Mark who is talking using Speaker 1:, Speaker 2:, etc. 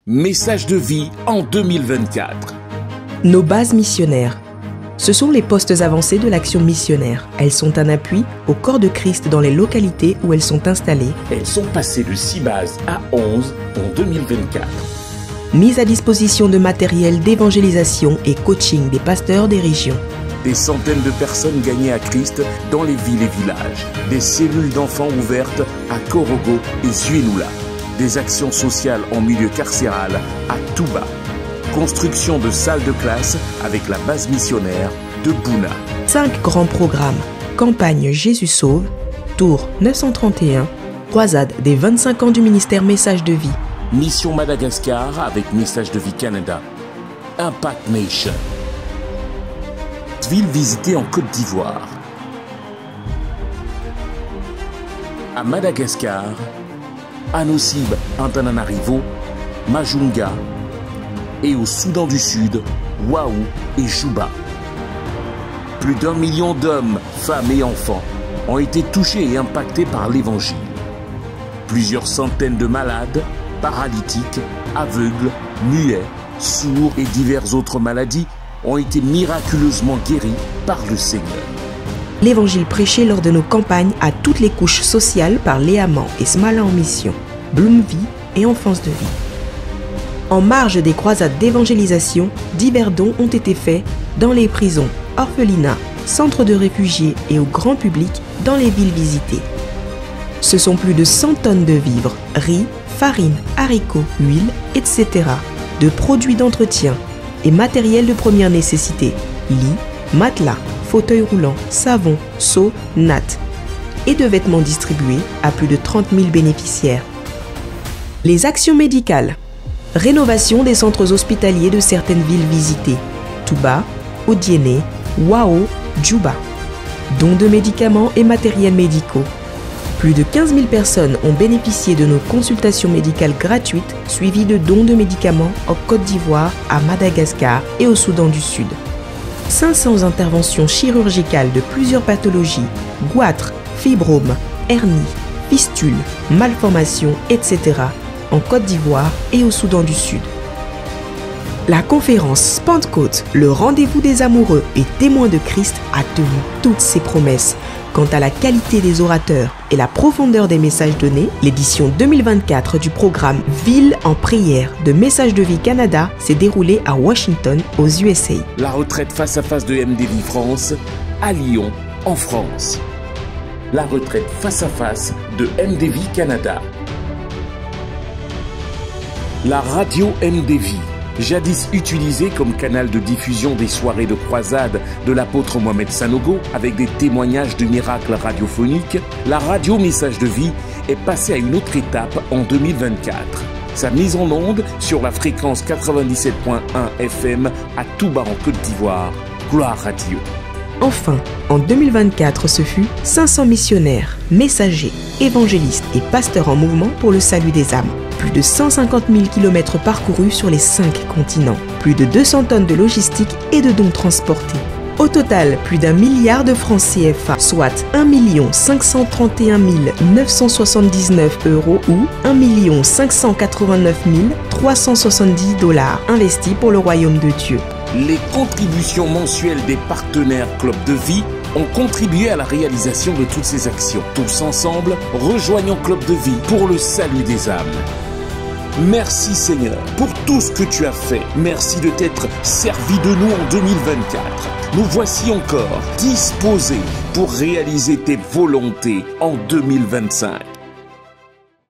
Speaker 1: Message de vie en 2024.
Speaker 2: Nos bases missionnaires. Ce sont les postes avancés de l'action missionnaire. Elles sont un appui au corps de Christ dans les localités où elles sont installées.
Speaker 1: Elles sont passées de 6 bases à 11 en 2024.
Speaker 2: Mise à disposition de matériel d'évangélisation et coaching des pasteurs des régions.
Speaker 1: Des centaines de personnes gagnées à Christ dans les villes et villages. Des cellules d'enfants ouvertes à Korogo et Zuénoula. Des actions sociales en milieu carcéral à Touba. Construction de salles de classe avec la base missionnaire de Bouna.
Speaker 2: 5 grands programmes. Campagne Jésus sauve, Tour 931, croisade des 25 ans du ministère Message de vie.
Speaker 1: Mission Madagascar avec Message de vie Canada. Impact Nation. Ville visitée en Côte d'Ivoire. À Madagascar, Anosib, Antananarivo, Majunga et au Soudan du Sud, Waou et Juba. Plus d'1 million d'hommes, femmes et enfants ont été touchés et impactés par l'Évangile. Plusieurs centaines de malades, paralytiques, aveugles, muets, sourds et diverses autres maladies ont été miraculeusement guéris par le Seigneur.
Speaker 2: L'évangile prêché lors de nos campagnes à toutes les couches sociales par Léaman et Smala en mission, Bloomvie et Enfance de vie. En marge des croisades d'évangélisation, divers dons ont été faits dans les prisons, orphelinats, centres de réfugiés et au grand public dans les villes visitées. Ce sont plus de 100 tonnes de vivres, riz, farine, haricots, huile, etc., de produits d'entretien et matériel de première nécessité, lits, matelas, fauteuils roulants, savon, seaux, nattes, et de vêtements distribués à plus de 30 000 bénéficiaires. Les actions médicales. Rénovation des centres hospitaliers de certaines villes visitées, Touba, Odiéné, Wao, Djouba. Dons de médicaments et matériels médicaux. Plus de 15 000 personnes ont bénéficié de nos consultations médicales gratuites suivies de dons de médicaments en Côte d'Ivoire, à Madagascar et au Soudan du Sud. 500 interventions chirurgicales de plusieurs pathologies, goitre, fibrome, hernie, fistule, malformation, etc. en Côte d'Ivoire et au Soudan du Sud. La conférence Pentecôte, le rendez-vous des amoureux et témoins de Christ, a tenu toutes ses promesses. Quant à la qualité des orateurs et la profondeur des messages donnés, l'édition 2024 du programme Ville en prière de Message de vie Canada s'est déroulée à Washington, aux USA.
Speaker 1: La retraite face à face de MDV France à Lyon, en France. La retraite face à face de MDV Canada. La radio MDV, jadis utilisée comme canal de diffusion des soirées de croisade de l'apôtre Mohamed Sanogo avec des témoignages de miracles radiophoniques, la radio Message de vie est passée à une autre étape en 2024. Sa mise en onde sur la fréquence 97.1 FM à Touba en Côte d'Ivoire. Gloire à Dieu.
Speaker 2: Enfin, en 2024, ce fut 500 missionnaires, messagers, évangélistes et pasteurs en mouvement pour le salut des âmes. Plus de 150 000 km parcourus sur les 5 continents. Plus de 200 tonnes de logistique et de dons transportés. Au total, plus d'1 milliard de francs CFA, soit 1 531 979 € ou 1 589 370 $ investis pour le royaume de Dieu.
Speaker 1: Les contributions mensuelles des partenaires Club de Vie ont contribué à la réalisation de toutes ces actions. Tous ensemble, rejoignons Club de Vie pour le salut des âmes. Merci Seigneur pour tout ce que tu as fait. Merci de t'être servi de nous en 2024. Nous voici encore disposés pour réaliser tes volontés en 2025.